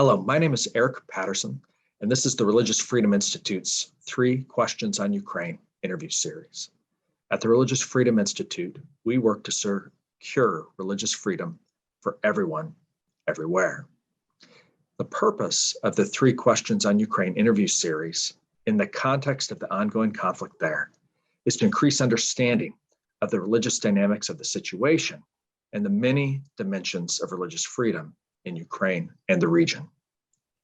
Hello, my name is Eric Patterson, and this is the Religious Freedom Institute's 3 Questions on Ukraine interview series. At the Religious Freedom Institute, we work to secure religious freedom for everyone, everywhere. The purpose of the 3 Questions on Ukraine interview series, in the context of the ongoing conflict there, is to increase understanding of the religious dynamics of the situation and the many dimensions of religious freedom in Ukraine and the region.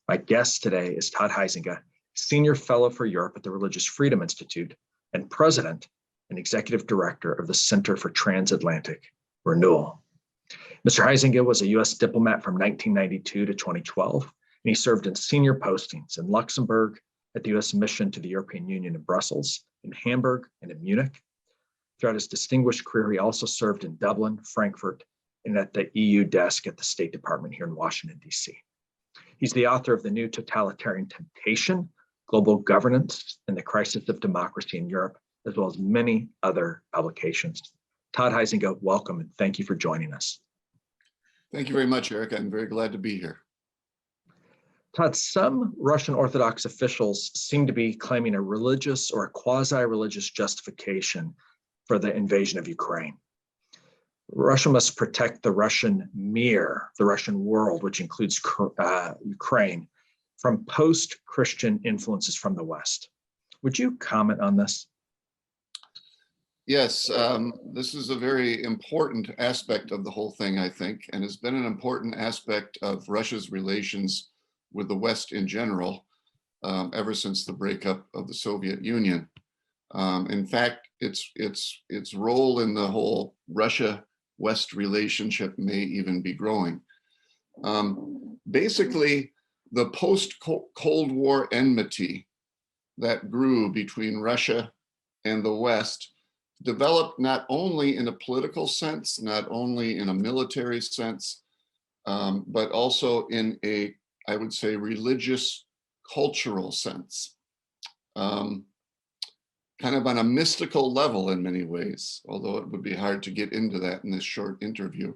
My guest today is Todd Huizinga, Senior Fellow for Europe at the Religious Freedom Institute and President and Executive Director of the Center for Transatlantic Renewal. Mr. Huizinga was a U.S. diplomat from 1992 to 2012, and he served in senior postings in Luxembourg, at the U.S. Mission to the European Union in Brussels, in Hamburg, and in Munich. Throughout his distinguished career, he also served in Dublin, Frankfurt, and at the EU desk at the State Department here in Washington, D.C. He's the author of The New Totalitarian Temptation, Global Governance and the Crisis of Democracy in Europe, as well as many other publications. Todd Huizinga, welcome, and thank you for joining us. Thank you very much, Eric. I'm very glad to be here. Todd, some Russian Orthodox officials seem to be claiming a religious or a quasi-religious justification for the invasion of Ukraine. Russia must protect the Russian Mir, the Russian world, which includes Ukraine, from post-Christian influences from the West. Would you comment on this? Yes, this is a very important aspect of the whole thing, I think, and has been an important aspect of Russia's relations with the West in general, ever since the breakup of the Soviet Union. In fact, its role in the whole Russia-West relationship may even be growing. Basically, the post-Cold War enmity that grew between Russia and the West developed not only in a political sense, not only in a military sense, but also in a, I would say, religious, cultural sense. Kind of on a mystical level in many ways, although it would be hard to get into that in this short interview,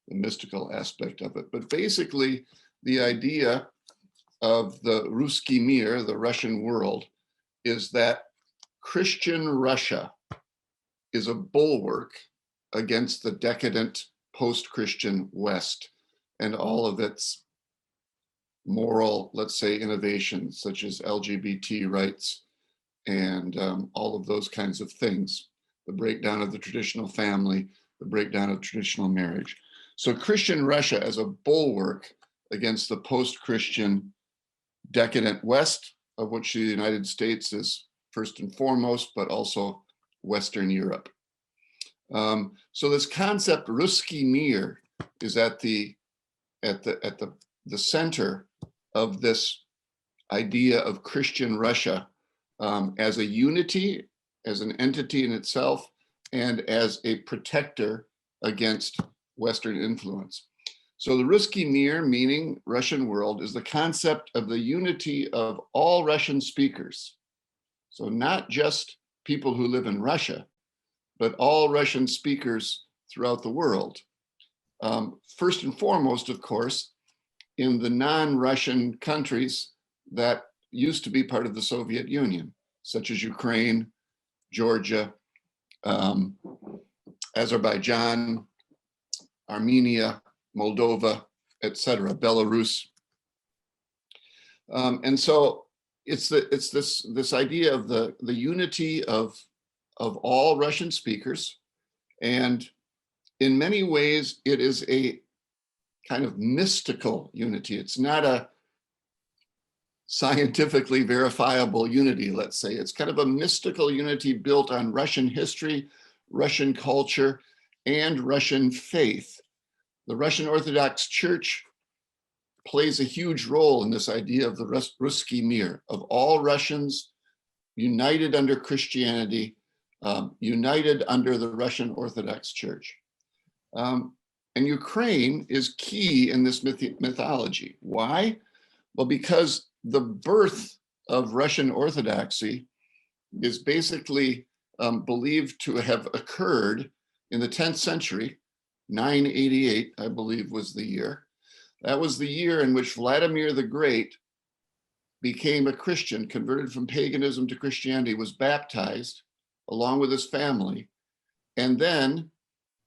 the mystical aspect of it. But basically, the idea of the Russki Mir, the Russian world, is that Christian Russia is a bulwark against the decadent post-Christian West and all of its moral, let's say, innovations, such as LGBT rights and all of those kinds of things, the breakdown of the traditional family, the breakdown of traditional marriage. So Christian Russia as a bulwark against the post-Christian decadent West, of which the United States is first and foremost, but also Western Europe. So this concept, Russki Mir, is at the center of this idea of Christian Russia as a unity, as an entity in itself, and as a protector against Western influence. So the Russki Mir, meaning Russian world, is the concept of the unity of all Russian speakers. So not just people who live in Russia, but all Russian speakers throughout the world. First and foremost, of course, in the non-Russian countries that used to be part of the Soviet Union, such as Ukraine, Georgia, Azerbaijan, Armenia, Moldova, etc., Belarus. And so it's this idea of the unity of all Russian speakers. And in many ways, it is a kind of mystical unity. It's not a scientifically verifiable unity, let's say. It's kind of a mystical unity built on Russian history, Russian culture, and Russian faith. The Russian Orthodox Church plays a huge role in this idea of the Russki Mir, of all Russians united under Christianity, united under the Russian Orthodox Church. And Ukraine is key in this mythology. Why? Well, because the birth of Russian Orthodoxy is basically believed to have occurred in the 10th century, 988, I believe was the year, That was the year in which Vladimir the Great became a Christian, converted from paganism to Christianity, was baptized along with his family. And then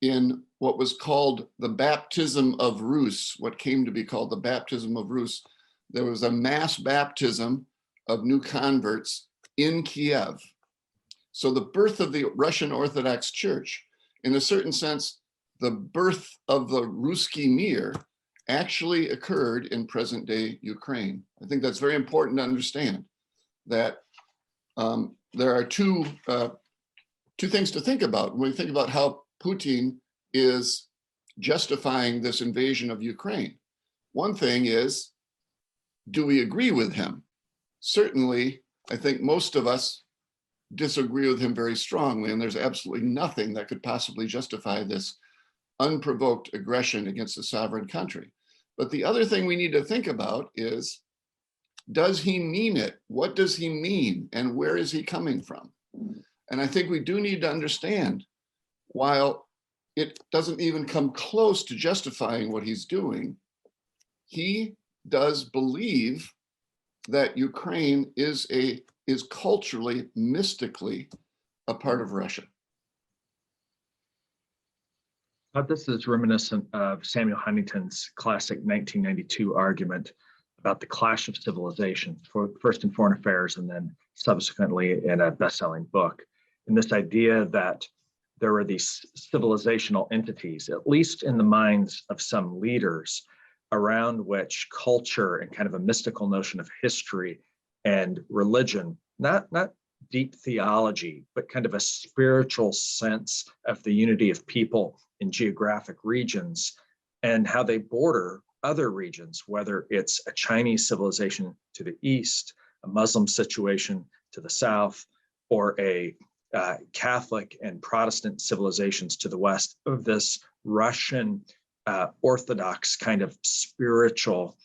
in what was called the baptism of Rus, what came to be called the baptism of Rus, there was a mass baptism of new converts in Kiev. So the birth of the Russian Orthodox Church, in a certain sense, the birth of the Russki Mir actually occurred in present day Ukraine. I think that's very important to understand that there are two things to think about when we think about how Putin is justifying this invasion of Ukraine. One thing is, do we agree with him? Certainly, I think most of us disagree with him very strongly, and there's absolutely nothing that could possibly justify this unprovoked aggression against a sovereign country. But the other thing we need to think about is, does he mean it? What does he mean? And where is he coming from? And I think we do need to understand, while it doesn't even come close to justifying what he's doing, he does believe that Ukraine is culturally, mystically a part of Russia. This is reminiscent of Samuel Huntington's classic 1992 argument about the clash of civilizations, first in Foreign Affairs and then subsequently in a best-selling book. And this idea that there were these civilizational entities, at least in the minds of some leaders, around which culture and kind of a mystical notion of history and religion, not deep theology, but kind of a spiritual sense of the unity of people in geographic regions and how they border other regions, whether it's a Chinese civilization to the east, a Muslim situation to the south, or a Catholic and Protestant civilizations to the west, of this Russian Orthodox kind of spiritual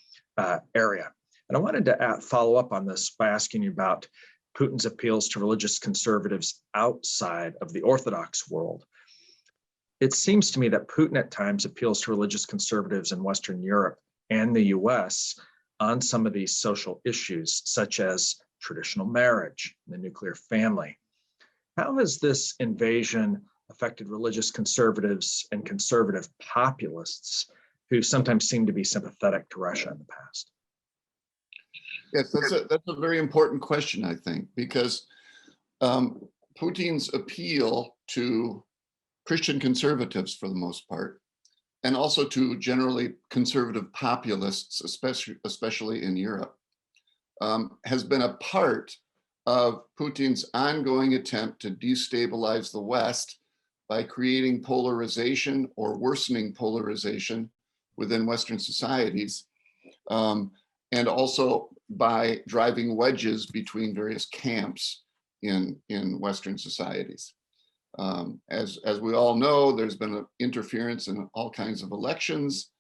area. And I wanted to follow up on this by asking you about Putin's appeals to religious conservatives outside of the Orthodox world. It seems to me that Putin at times appeals to religious conservatives in Western Europe and the US on some of these social issues, such as traditional marriage, the nuclear family. How has this invasion affected religious conservatives and conservative populists who sometimes seem to be sympathetic to Russia in the past? Yes, that's a very important question, I think, because Putin's appeal to Christian conservatives, for the most part, and also to generally conservative populists, especially in Europe, has been a part of Putin's ongoing attempt to destabilize the West by creating polarization or worsening polarization within Western societies, and also by driving wedges between various camps in Western societies. As we all know, there's been an interference in all kinds of elections,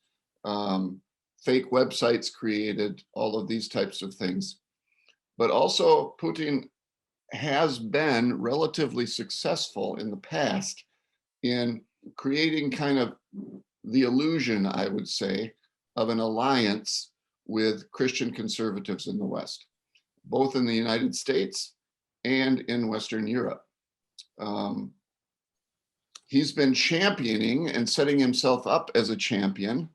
fake websites created, all of these types of things. But also Putin has been relatively successful in the past in creating kind of the illusion, I would say, of an alliance with Christian conservatives in the West, both in the United States and in Western Europe. He's been championing and setting himself up as a champion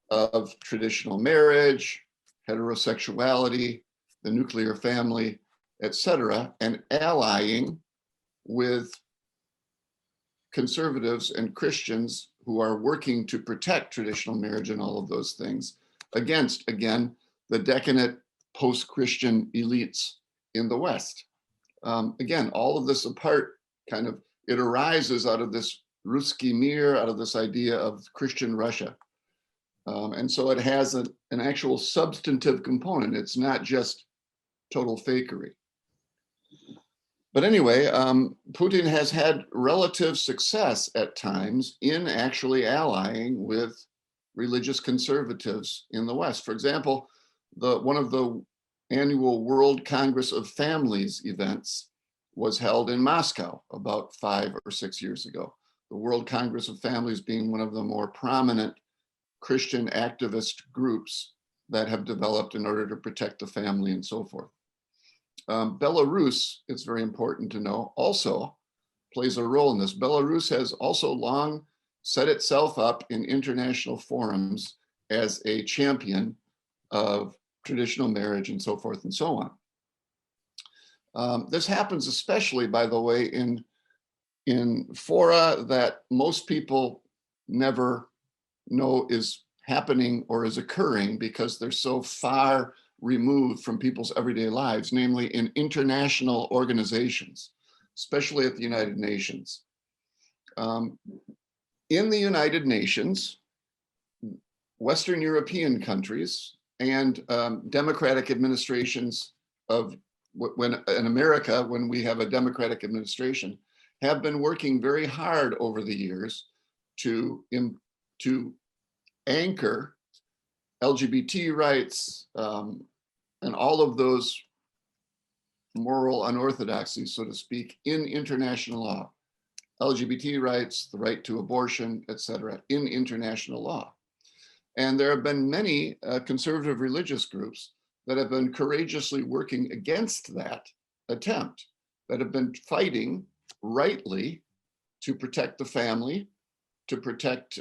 of traditional marriage, heterosexuality, the nuclear family, etc., and allying with conservatives and Christians who are working to protect traditional marriage and all of those things against, again, the decadent post-Christian elites in the West. Again, all of this apart, kind of, it arises out of this Russki Mir, out of this idea of Christian Russia. And so it has an actual substantive component. It's not just total fakery. But anyway, Putin has had relative success at times in actually allying with religious conservatives in the West. For example, one of the annual World Congress of Families events was held in Moscow about 5 or 6 years ago. The World Congress of Families being one of the more prominent Christian activist groups that have developed in order to protect the family and so forth. Belarus, it's very important to know, also plays a role in this. Belarus has also long set itself up in international forums as a champion of traditional marriage and so forth and so on. This happens especially, by the way, in fora that most people never know is happening or is occurring because they're so far removed from people's everyday lives, namely in international organizations, especially at the United Nations. In the United Nations, Western European countries and democratic administrations of when in America, when we have a democratic administration, have been working very hard over the years to anchor LGBT rights and all of those moral unorthodoxies, so to speak, in international law. LGBT rights, the right to abortion, etc., in international law. And there have been many conservative religious groups that have been courageously working against that attempt, that have been fighting rightly to protect the family, to protect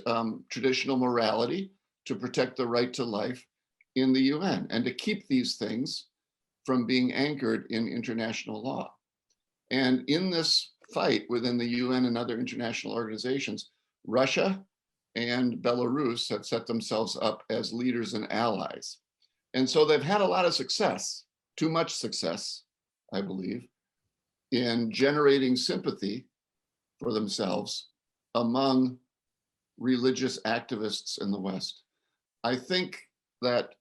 traditional morality, to protect the right to life in the UN, and to keep these things from being anchored in international law. And in this fight within the UN and other international organizations, Russia and Belarus have set themselves up as leaders and allies. And so they've had a lot of success, too much success, I believe, in generating sympathy for themselves among religious activists in the West. I think that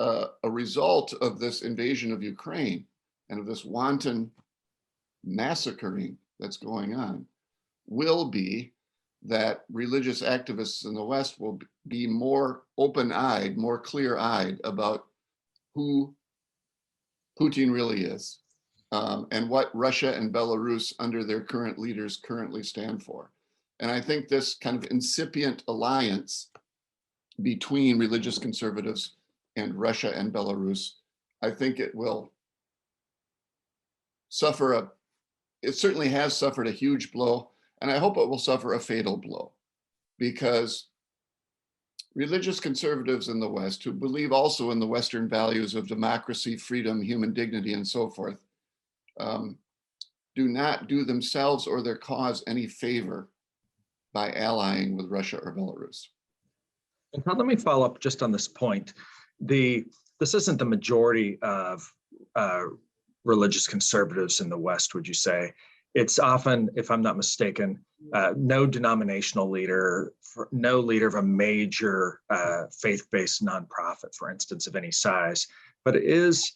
a result of this invasion of Ukraine and of this wanton massacring that's going on will be that religious activists in the West will be more open-eyed, more clear-eyed about who Putin really is and what Russia and Belarus under their current leaders currently stand for. And I think this kind of incipient alliance between religious conservatives and Russia and Belarus, I think it will suffer it certainly has suffered a huge blow, and I hope it will suffer a fatal blow, because religious conservatives in the West who believe also in the Western values of democracy, freedom, human dignity, and so forth, do not do themselves or their cause any favor by allying with Russia or Belarus. And now let me follow up just on this point. This isn't the majority of religious conservatives in the West, would you say? It's often, if I'm not mistaken, no denominational leader, no leader of a major faith-based nonprofit, for instance, of any size, but it is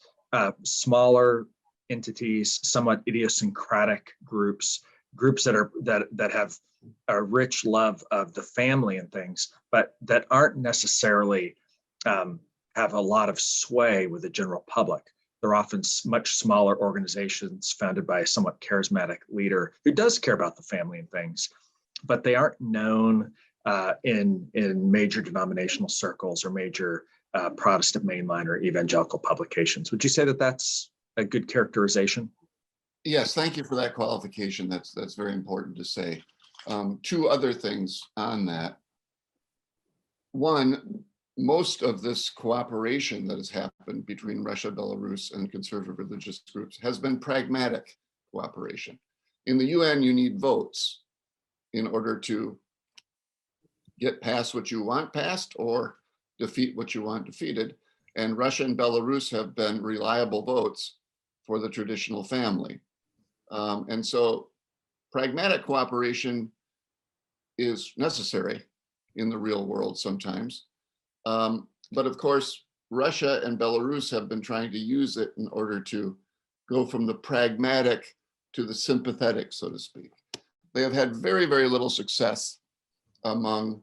smaller entities, somewhat idiosyncratic groups that have a rich love of the family and things, but that aren't necessarily have a lot of sway with the general public. They're often much smaller organizations founded by a somewhat charismatic leader who does care about the family and things, but they aren't known in major denominational circles or major Protestant mainline or evangelical publications. Would you say that that's a good characterization? Yes, thank you for that qualification. That's very important to say. Two other things on that. One, most of this cooperation that has happened between Russia, Belarus, and conservative religious groups has been pragmatic cooperation. In the UN, you need votes in order to get past what you want passed or defeat what you want defeated. And Russia and Belarus have been reliable votes for the traditional family. And so pragmatic cooperation is necessary in the real world sometimes. But of course, Russia and Belarus have been trying to use it in order to go from the pragmatic to the sympathetic, so to speak. They have had very, very little success among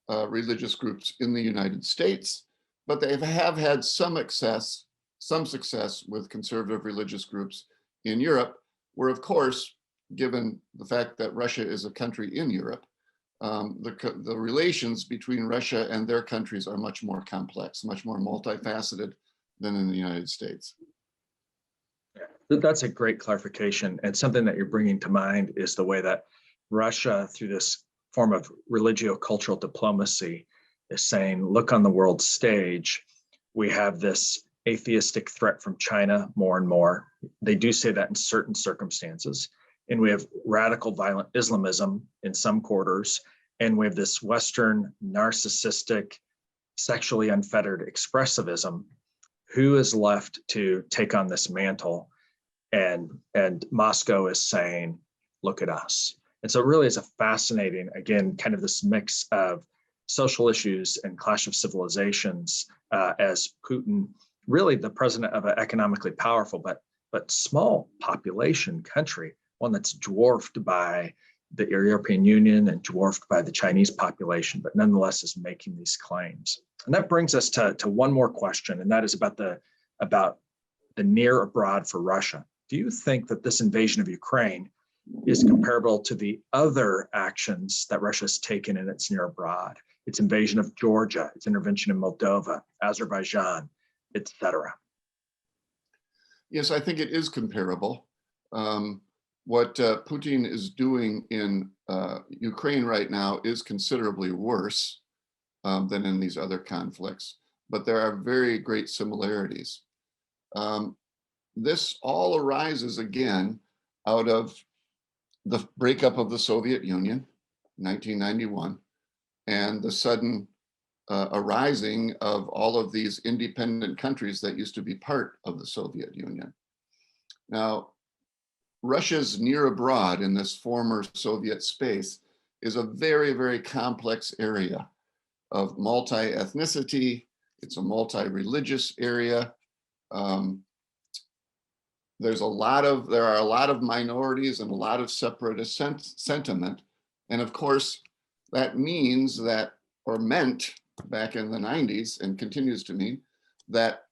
religious groups in the United States, but they have had some success with conservative religious groups in Europe, where, of course, given the fact that Russia is a country in Europe, the relations between Russia and their countries are much more complex, much more multifaceted than in the United States. That's a great clarification. And something that you're bringing to mind is the way that Russia, through this form of religio-cultural diplomacy, is saying, look, on the world stage, we have this atheistic threat from China more and more. They do say that in certain circumstances. And we have radical violent Islamism in some quarters. And we have this Western narcissistic, sexually unfettered expressivism. Who is left to take on this mantle? And Moscow is saying, look at us. And so it really is a fascinating, again, kind of this mix of social issues and clash of civilizations as Putin, really the president of an economically powerful but small population country, one that's dwarfed by the European Union and dwarfed by the Chinese population, but nonetheless is making these claims. And that brings us to one more question, and that is about the near abroad for Russia. Do you think that this invasion of Ukraine is comparable to the other actions that Russia has taken in its near abroad? Its invasion of Georgia, its intervention in Moldova, Azerbaijan, etc. Yes, I think it is comparable. What Putin is doing in Ukraine right now is considerably worse than in these other conflicts, but there are very great similarities. This all arises again out of the breakup of the Soviet Union, 1991, and the sudden arising of all of these independent countries that used to be part of the Soviet Union. Now, Russia's near abroad in this former Soviet space is a very, very complex area of multi-ethnicity. It's a multi-religious area. There are a lot of minorities and a lot of separatist sentiment. And of course, that means that, or meant back in the 90s and continues to mean, that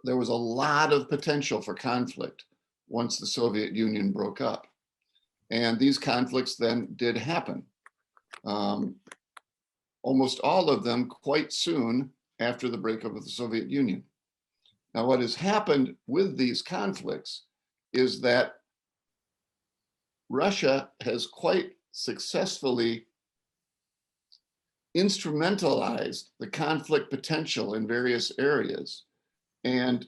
there was a lot of potential for conflict once the Soviet Union broke up. And these conflicts then did happen. Almost all of them quite soon after the breakup of the Soviet Union. Now, what has happened with these conflicts is that Russia has quite successfully instrumentalized the conflict potential in various areas and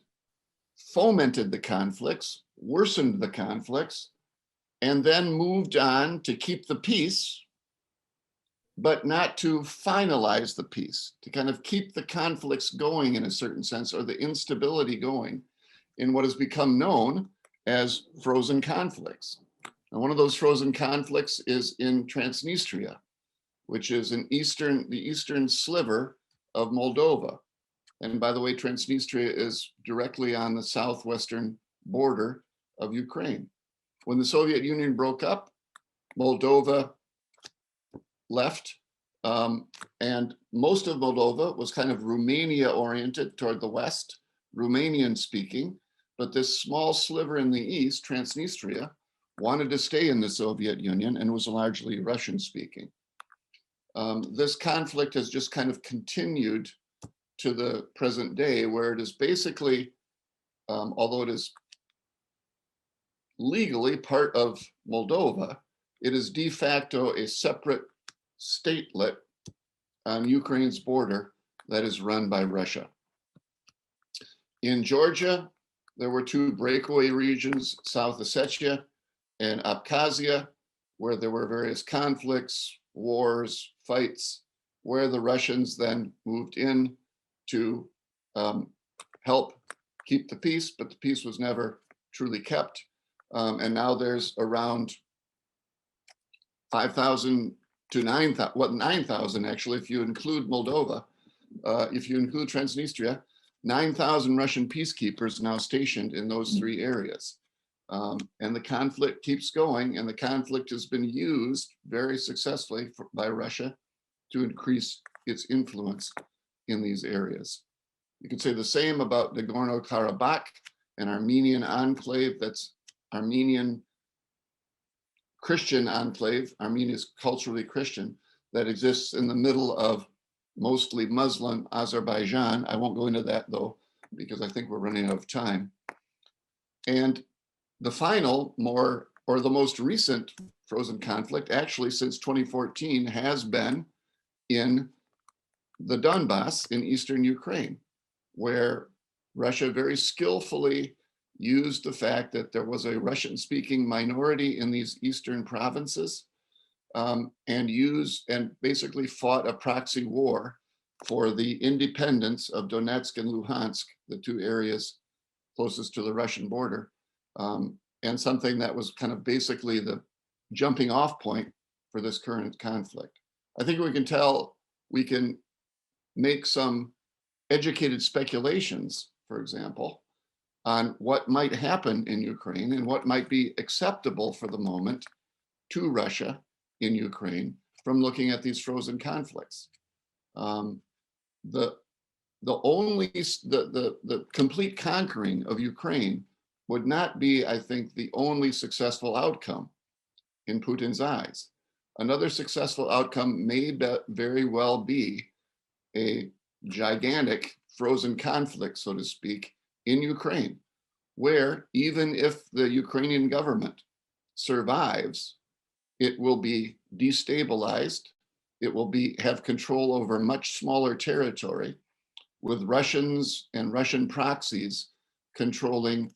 fomented the conflicts, worsened the conflicts, and then moved on to keep the peace, but not to finalize the peace, to kind of keep the conflicts going in a certain sense, or the instability going in what has become known as frozen conflicts. And one of those frozen conflicts is in Transnistria, which is the eastern sliver of Moldova. And by the way, Transnistria is directly on the southwestern border of Ukraine. When the Soviet Union broke up, Moldova left, and most of Moldova was kind of Romania oriented toward the west, Romanian speaking, but this small sliver in the east, Transnistria, wanted to stay in the Soviet Union and was largely Russian speaking. This conflict has just kind of continued to the present day, where it is basically, although it is legally part of Moldova, it is de facto a separate statelet on Ukraine's border that is run by Russia. In Georgia, there were two breakaway regions, South Ossetia and Abkhazia, where there were various conflicts, wars, fights, where the Russians then moved in to help keep the peace, but the peace was never truly kept. And now there's around 5,000 to 9,000 actually, if you include Moldova, if you include Transnistria, 9,000 Russian peacekeepers now stationed in those three areas. And the conflict keeps going, and the conflict has been used very successfully by Russia to increase its influence in these areas. You could say the same about Nagorno-Karabakh, an Armenian enclave that's Armenian Christian enclave. Armenia is culturally Christian, that exists in the middle of mostly Muslim Azerbaijan. I won't go into that though, because I think we're running out of time. And the final, the most recent frozen conflict, actually since 2014, has been in the Donbass in eastern Ukraine, where Russia very skillfully used the fact that there was a Russian-speaking minority in these eastern provinces, and basically fought a proxy war for the independence of Donetsk and Luhansk, the two areas closest to the Russian border, and something that was kind of basically the jumping off point for this current conflict. I think we can make some educated speculations, for example, on what might happen in Ukraine and what might be acceptable for the moment to Russia in Ukraine from looking at these frozen conflicts. The complete conquering of Ukraine would not be, I think, the only successful outcome in Putin's eyes. Another successful outcome may very well be a gigantic frozen conflict, so to speak, in Ukraine, where even if the Ukrainian government survives, it will be destabilized. It will have control over much smaller territory, with Russians and Russian proxies controlling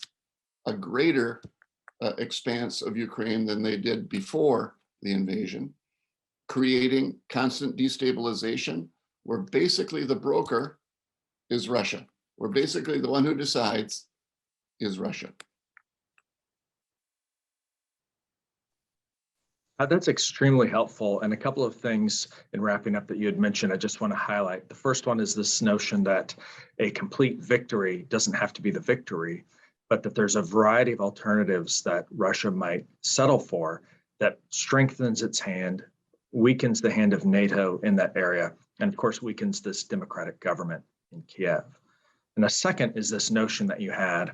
a greater expanse of Ukraine than they did before the invasion, creating constant destabilization, where basically the broker is Russia, where basically the one who decides is Russia. That's extremely helpful. And a couple of things in wrapping up that you had mentioned, I just want to highlight. The first one is this notion that a complete victory doesn't have to be the victory, but that there's a variety of alternatives that Russia might settle for that strengthens its hand, weakens the hand of NATO in that area, and of course weakens this democratic government in Kiev. And the second is this notion that you had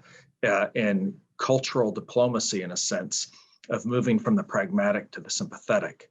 in cultural diplomacy, in a sense, of moving from the pragmatic to the sympathetic,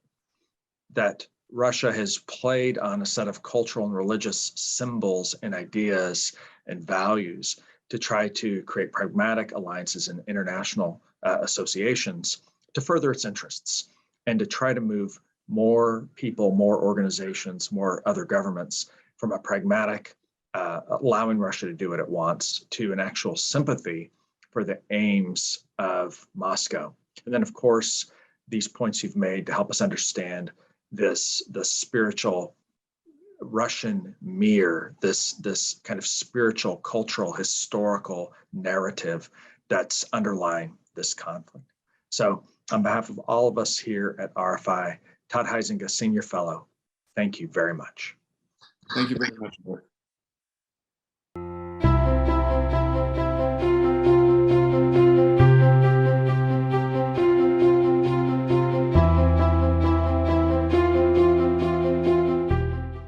that Russia has played on a set of cultural and religious symbols and ideas and values to try to create pragmatic alliances and international associations to further its interests and to try to move more people, more organizations, more other governments from a pragmatic, allowing Russia to do what it wants, to an actual sympathy for the aims of Moscow. And then, of course, these points you've made to help us understand the spiritual Russian Mir, this kind of spiritual, cultural, historical narrative that's underlying this conflict. So on behalf of all of us here at RFI, Todd Huizinga, Senior Fellow, thank you very much. Thank you very much, Bert.